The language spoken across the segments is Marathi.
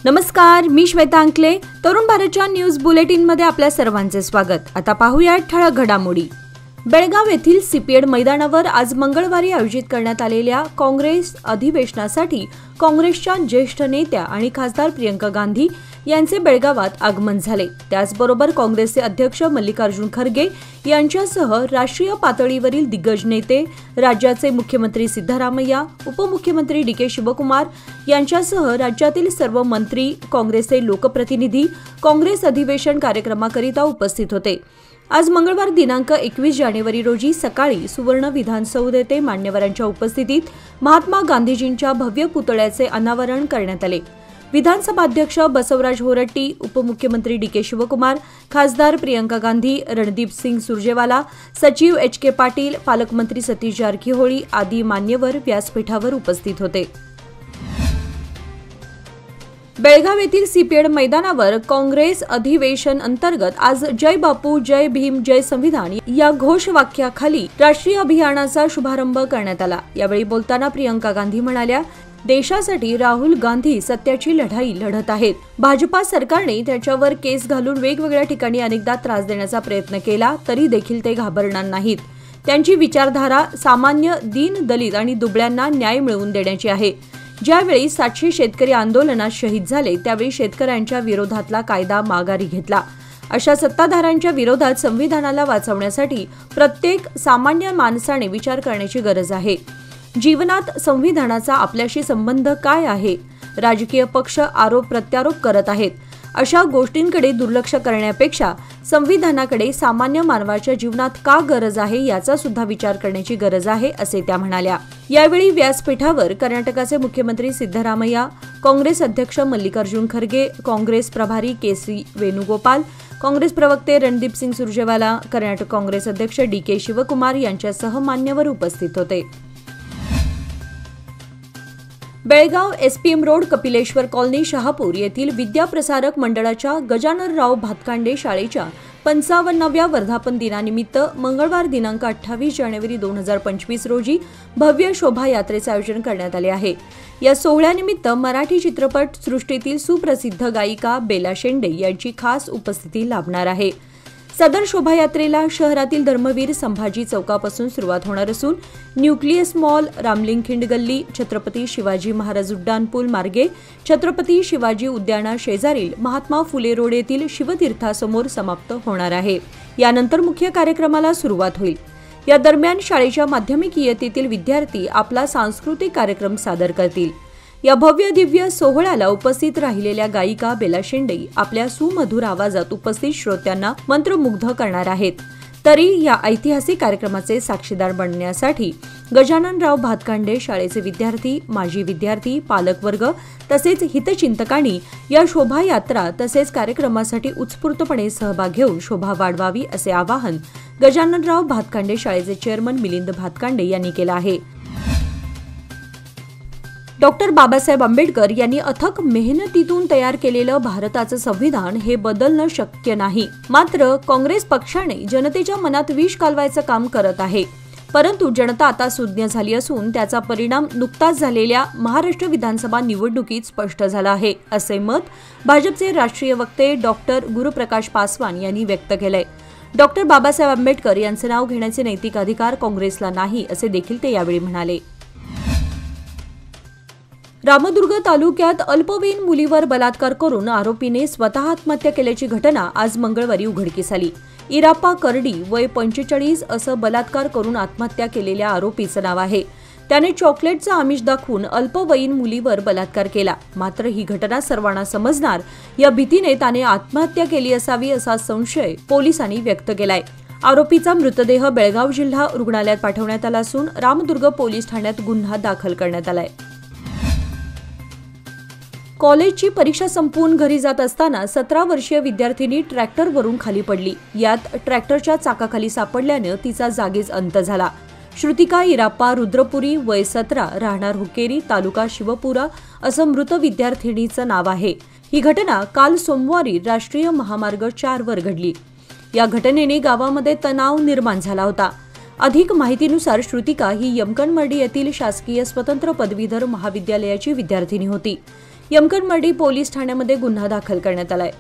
नमस्कार, मी श्वेता अंकले. तरुण भारतच्या न्यूज बुलेटिनमध्ये आपल्या सर्वांचे स्वागत. आता पाहूया ठळक घडामोडी. बेळगाव येथील सीपीएड मैदानावर आज मंगळवारी आयोजित करण्यात आलेल्या काँग्रेस अधिवेशनासाठी काँग्रेसच्या ज्येष्ठ नेत्या आणि खासदार प्रियंका गांधी यांचे बेळगावात आगमन झाले. त्याचबरोबर काँग्रेसचे अध्यक्ष मल्लिकार्जुन खरगे यांच्यासह राष्ट्रीय पातळीवरील दिग्गज नेते, राज्याचे मुख्यमंत्री सिद्धरामय्या, उपमुख्यमंत्री डी.के. शिवकुमार यांच्यासह राज्यातील सर्व मंत्री, काँग्रेसचे लोकप्रतिनिधी काँग्रेस अधिवेशन कार्यक्रमाकरिता उपस्थित होते. आज मंगळवार दिनांक 21 जानेवारी रोजी सकाळी सुवर्ण विधानसौध येथे मान्यवरांच्या उपस्थितीत महात्मा गांधीजींच्या भव्य पुतळ्याचे अनावरण करण्यात आले. विधानसभाध्यक्ष बसवराज होरट्टी, उपमुख्यमंत्री डी.के. शिवकुमार, खासदार प्रियंका गांधी, रणदीप सिंग सुरजेवाला, सचिव एच.के. पाटील, पालकमंत्री सतीश जारकीहोळी आदी मान्यवर व्यासपीठावर उपस्थित होते. बेळगाव येथील सीपीएड मैदानावर काँग्रेस अधिवेशन अंतर्गत आज जय बापू, जय भीम, जय संविधान या घोषवाक्याखाली राष्ट्रीय अभियानाचा शुभारंभ करण्यात आला. यावेळी बोलताना प्रियंका गांधी म्हणाल्या, देशासाठी राहुल गांधी सत्याची लढाई लढत आहेत. भाजपा सरकारने त्याच्यावर केस घालून वेगवेगळ्या ठिकाणी अनेकदा त्रास देण्याचा प्रयत्न केला तरी देखील ते घाबरणार नाहीत. त्यांची विचारधारा सामान्य, दीन, दलित आणि दुबळ्यांना न्याय मिळवून देण्याची आहे. ज्यावेळी 700 शेतकरी आंदोलनात शहीद झाले त्यावेळी शेतकऱ्यांच्या विरोधातला कायदा माघारी घेतला. अशा सत्ताधाऱ्यांच्या विरोधात संविधानाला वाचवण्यासाठी प्रत्येक सामान्य माणसाने विचार करण्याची गरज आहे. जीवनात संविधानाचा आपल्याशी संबंध काय आहे? राजकीय पक्ष आरोप प्रत्यारोप करत आहेत. अशा गोष्टींकडे दुर्लक्ष करण्यापेक्षा संविधानाकडे सामान्य मानवाच्या जीवनात का गरज आहे याचा सुद्धा विचार करण्याची गरज आहे, असे त्या म्हणाल्या. यावेळी व्यासपीठावर कर्नाटकाचे मुख्यमंत्री सिद्धरामय्या, काँग्रेस अध्यक्ष मल्लिकार्जुन खरगे, काँग्रेस प्रभारी के.सी. वेणुगोपाल, काँग्रेस प्रवक्ते रणदीप सिंग सुरजेवाला, कर्नाटक काँग्रेस अध्यक्ष डी.के. शिवकुमार यांच्यासह मान्यवर उपस्थित होते. Belgaum SPM road, Kapileshwar colony, Shahapur येथील विद्याप्रसारक मंडळाच्या गजाननराव भातकांडे शाळेच्या 55व्या वर्धापन दिनानिमित्त मंगळवार दिनांक 28 जानेवारी 2025 रोजी भव्य शोभायात्रेचे आयोजन करण्यात आले आहे. या सोहळ्यानिमित्त मराठी चित्रपट सृष्टीतील सुप्रसिद्ध गायिका बेला शेंडे यांची खास उपस्थिती लाभणार आहे. सदर शोभायात्रेला शहरातील धर्मवीर संभाजी चौकापासून सुरुवात होणार असून न्यूक्लियस मॉल, रामलिंग खिंड गल्ली, छत्रपती शिवाजी महाराज उड्डाणपूल मार्गे छत्रपती शिवाजी उद्याना शेजारील महात्मा फुले रोड येथील शिवतीर्थासमोर समाप्त होणार आहे. यानंतर मुख्य कार्यक्रमाला सुरुवात होईल. या दरम्यान शाळेच्या माध्यमिक इयत्तेतील विद्यार्थी आपला सांस्कृतिक कार्यक्रम सादर करतील. या भव्य दिव्य सोहळ्याला उपस्थित राहिलेल्या गायिका बेला शेंडे आपल्या सुमधुर आवाजात उपस्थित श्रोत्यांना मंत्रमुग्ध करणार आहेत. तरी या ऐतिहासिक कार्यक्रमाचे साक्षीदार बनण्यासाठी गजाननराव भातकांडे शाळेचे विद्यार्थी, माजी विद्यार्थी, पालकवर्ग तसेच हितचिंतकांनी या शोभायात्रा तसेच कार्यक्रमासाठी उत्स्फूर्तपणे सहभाग घेऊन शोभा वाढवावी असे आवाहन गजाननराव भातकांडे शाळेचे चेअरमन मिलिंद भातकांडे यांनी केलं आहे. डॉक्टर बाबासाहेब आंबेडकर यांनी अथक मेहनतीतून तयार केलेलं भारताचं संविधान हे बदलणं शक्य नाही. मात्र काँग्रेस पक्षाने जनतेच्या मनात विष कालवायचं काम करत आहे. परंतु जनता आता सुज्ञ झाली असून त्याचा परिणाम नुकताच झालेल्या महाराष्ट्र विधानसभा निवडणुकीत स्पष्ट झाला आहे, असे मत भाजपचे राष्ट्रीय वक्ते डॉक्टर गुरुप्रकाश पासवान यांनी व्यक्त केलंय. डॉक्टर बाबासाहेब आंबेडकर यांचं नाव घेण्याचे नैतिक अधिकार काँग्रेसला नाही, असे देखील ते यावेळी म्हणाले. रामदुर्ग तालुक्यात अल्पवयीन मुलीवर बलात्कार करून आरोपीने स्वतः आत्महत्या केल्याची घटना आज मंगळवारी उघडकीस आली. इराप्पा करडी वय 45 असं बलात्कार करून आत्महत्या केलेल्या आरोपीचं नाव आहे. त्याने चॉकलेटचं आमिष दाखवून अल्पवयीन मुलीवर बलात्कार केला. मात्र ही घटना सर्वांना समजणार या भीतीने त्याने आत्महत्या केली असावी असा संशय पोलिसांनी व्यक्त केलाय. आरोपीचा मृतदेह बेळगाव जिल्हा रुग्णालयात पाठवण्यात आला असून रामदुर्ग पोलीस ठाण्यात गुन्हा दाखल करण्यात आलाय. कॉलेजची परीक्षा संपवून घरी जात असताना 17 वर्षीय विद्यार्थिनी ट्रॅक्टरवरून खाली पडली. यात ट्रॅक्टरच्या चाकाखाली सापडल्याने तिचा जागीच अंत झाला. श्रुतिका इराप्पा रुद्रपुरी वय 17, राहणार हुकेरी, तालुका शिवपुरा असं मृत विद्यार्थिनीचं नाव आहे. ही घटना काल सोमवारी राष्ट्रीय महामार्ग 4 वर घडली. या घटनेने गावामध्ये तणाव निर्माण झाला होता. अधिक माहितीनुसार श्रुतिका ही यमकनमर्डी येथील शासकीय स्वतंत्र पदवीधर महाविद्यालयाची विद्यार्थिनी होती. यमकनमर्डी पोलीस ठाण्यामध्ये गुन्हा दाखल करण्यात आलाय।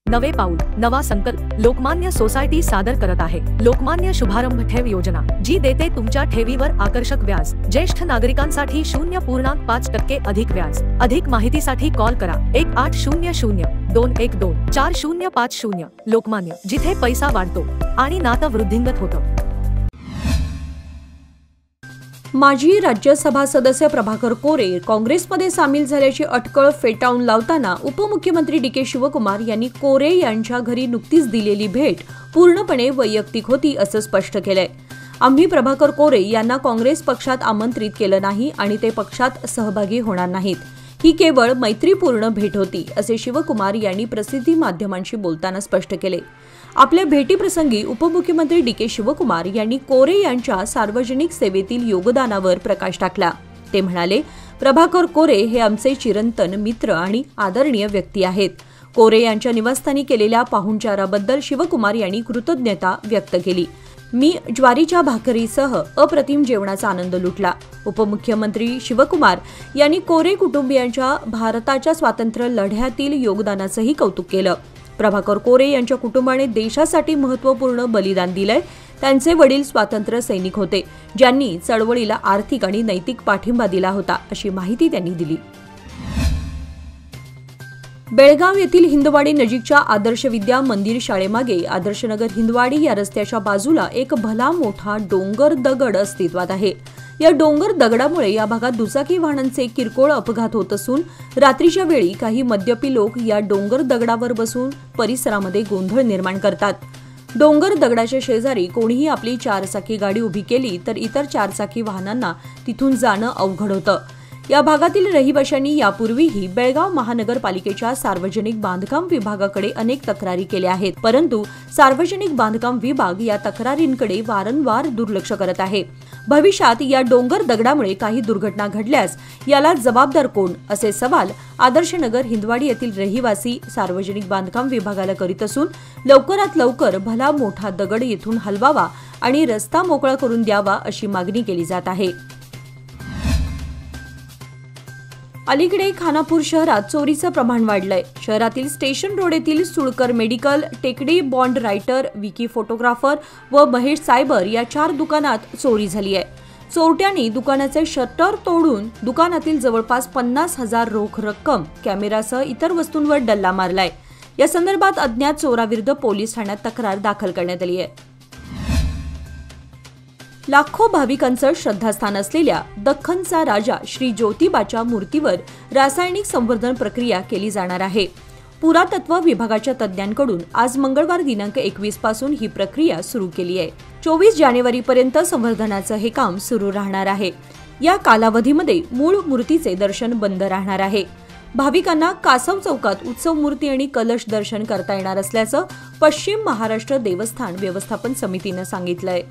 नवे पाऊल नवा संकल्प लोकमान्य सोसायटी सादर करत आहे लोकमान्य शुभारंभ ठेव योजना, जी देते तुमच्या ठेवीवर आकर्षक व्याज। ज्येष्ठ नागरिकांसाठी 0.5% अधिक व्याज। अधिक माहितीसाठी कॉल करा 1800-212-4050। लोकमान्य, जिथे पैसा वाढतो आणि नातं वृद्धिंगत होतं। माजी राज्यसभा सदस्य प्रभाकर कोरे काँग्रेसमध्ये सामील झाल्याची अटकळ फेटाळून लावताना उपमुख्यमंत्री डी.के. शिवकुमार यांनी कोरे यांच्या घरी नुकतीच दिलेली भेट पूर्णपणे वैयक्तिक होती असं स्पष्ट केलंय। आम्ही प्रभाकर कोरे यांना काँग्रेस पक्षात आमंत्रित केलं नाही आणि ते पक्षात सहभागी होणार नाहीत। ही केवळ मैत्रीपूर्ण भेट होती असे शिवकुमार यांनी प्रसिद्धी माध्यमांशी बोलताना स्पष्ट केले। आपल्या भेटीप्रसंगी उपमुख्यमंत्री डी.के. शिवकुमार यांनी कोरे यांच्या सार्वजनिक सेवेतील योगदानावर प्रकाश टाकला। ते म्हणाले, प्रभाकर कोरे हे आमचे चिरंतन मित्र आणि आदरणीय व्यक्ती आहेत। कोरे यांच्या निवासस्थानी केलेल्या पाहुणचाराबद्दल शिवकुमार यांनी कृतज्ञता व्यक्त केली। मी ज्वारीच्या भाकरीसह अप्रतिम जेवणाचा आनंद लुटला। उपमुख्यमंत्री शिवकुमार यांनी कोरे कुटुंबियांच्या भारताच्या स्वातंत्र्य लढ्यातील योगदानाचंही कौतुक केलं। प्रभाकर कोरे यांच्या कुटुंबाने देशासाठी महत्त्वपूर्ण बलिदान दिलंय। त्यांचे वडील स्वातंत्र्य सैनिक होते, ज्यांनी चळवळीला आर्थिक आणि नैतिक पाठिंबा दिला होता, अशी माहिती त्यांनी दिली। बेळगाव येथील हिंदवाडी नजीकच्या आदर्श विद्या मंदिर शाळेमागे आदर्शनगर हिंदवाडी या रस्त्याच्या बाजूला एक भला मोठा डोंगर दगड अस्तित्वात आहे। या डोंगर दगडामुळे या भागात दुचाकी वाहनांचे किरकोळ अपघात होत असून रात्रीच्या वेळी काही मद्यपी लोक या डोंगर दगडावर बसून परिसरामध्ये गोंधळ निर्माण करतात। डोंगर दगडाच्या शेजारी कोणीही आपली चारचाकी गाडी उभी केली तर इतर चारचाकी वाहनांना तिथून जाणं अवघड होतं। या भागातील रहिवाशांनी यापूर्वीही बेळगाव महानगरपालिकेच्या सार्वजनिक बांधकाम विभागाकडे अनेक तक्रारी केल्या आहेत, परंतु सार्वजनिक बांधकाम विभाग या तक्रारींकडे वारंवार दुर्लक्ष करत आहे। भविष्यात या डोंगर दगडामुळे काही दुर्घटना घडल्यास याला जबाबदार कोण, असे सवाल आदर्शनगर हिंदवाडी येथील रहिवासी सार्वजनिक बांधकाम विभागाला करीत असून लवकरात लवकर भला मोठा दगड येथून हलवावा आणि रस्ता मोकळा करून द्यावा अशी मागणी केली जात आहे। अलीकडे खानापूर शहरात चोरीचं प्रमाण वाढलंय। शहरातील स्टेशन रोड येथील सुळकर मेडिकल, टेकडी बॉन्ड रायटर, विकी फोटोग्राफर व महेश सायबर या 4 दुकानात चोरी झाली आहे। चोरट्यांनी दुकानाचे शटर तोडून दुकानातील जवळपास 50,000 रोख रक्कम, कॅमेरासह इतर वस्तूंवर डल्ला मारलाय। या संदर्भात अज्ञात चोराविरुद्ध पोलीस ठाण्यात तक्रार दाखल करण्यात आली आहे। लाखो भाविकांचं श्रद्धास्थान असलेल्या दख्खनचा राजा श्री ज्योतिबाच्या मूर्तीवर रासायनिक संवर्धन प्रक्रिया केली जाणार आहे। पुरातत्व विभागाच्या तज्ज्ञांकडून आज मंगळवार दिनांक 21 पासून ही प्रक्रिया सुरू केली आहे। 24 जानेवारीपर्यंत संवर्धनाचं हे काम सुरू राहणार आहे। या कालावधीमध्ये मूळ मूर्तीचे दर्शन बंद राहणार आहे। भाविकांना कासव चौकात उत्सव मूर्ती आणि कलश दर्शन करता येणार असल्याचं पश्चिम महाराष्ट्र देवस्थान व्यवस्थापन समितीनं सांगितलंय।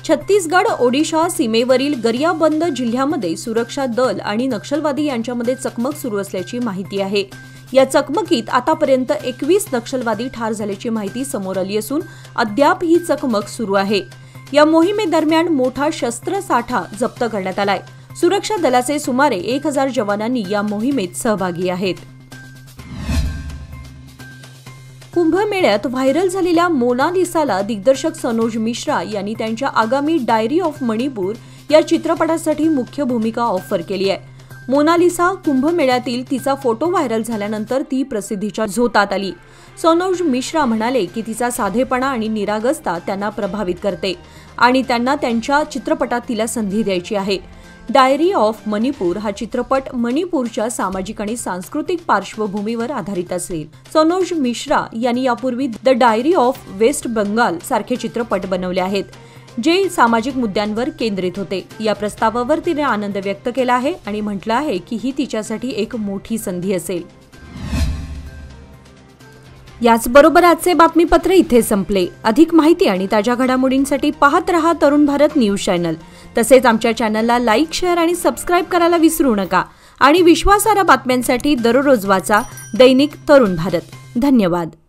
छत्तीसगड ओडिशा सीमेवरील गरियाबंद जिल्ह्यामध्ये सुरक्षा दल आणि नक्षलवादी यांच्यामध्ये चकमक सुरू असल्याची माहिती आहे। या चकमकीत आतापर्यंत 21 नक्षलवादी ठार झाल्याची माहिती समोर आली असून अद्याप ही चकमक सुरू आहे। या मोहिमेदरम्यान मोठा शस्त्रसाठा जप्त करण्यात आलाय। सुरक्षा दलाचे सुमारे 1000 जवानांनी या मोहिमेत सहभागी आहेत। कुंभमेळ्यात व्हायरल झालेल्या मोनालिसाला दिग्दर्शक सनोज मिश्रा यांनी त्यांच्या आगामी डायरी ऑफ मणिपूर या चित्रपटासाठी मुख्य भूमिका ऑफर केली आहे। मोनालिसा कुंभमेळ्यातील तिचा फोटो व्हायरल झाल्यानंतर ती प्रसिद्धीच्या झोतात आली। सनोज मिश्रा म्हणाले की तिचा साधेपणा आणि निरागसता त्यांना प्रभावित करते आणि त्यांना त्यांच्या चित्रपटात तिला संधी द्यायची आहे। डायरी ऑफ मणिपूर हा चित्रपट मणिपूरच्या सामाजिक आणि सांस्कृतिक पार्श्वभूमीवर आधारित असेल। सनोज मिश्रा यांनी यापूर्वी the diary of West Bengal सारखे चित्रपट बनवले आहेत, जे सामाजिक मुद्द्यांवर केंद्रित होते। या प्रस्तावावर तिने आनंद व्यक्त केला आहे आणि म्हटलं आहे की ही तिच्यासाठी एक मोठी संधी असेल। याचबरोबर आजचे बातमीपत्र इथे संपले। अधिक माहिती आणि ताज्या घडामोडींसाठी पाहत रहा तरुण भारत न्यूज चॅनल। तसेच आमच्या चॅनलला लाईक, शेअर आणि सबस्क्राईब करायला विसरू नका आणि विश्वासार्ह बातम्यांसाठी दररोज वाचा दैनिक तरुण भारत। धन्यवाद।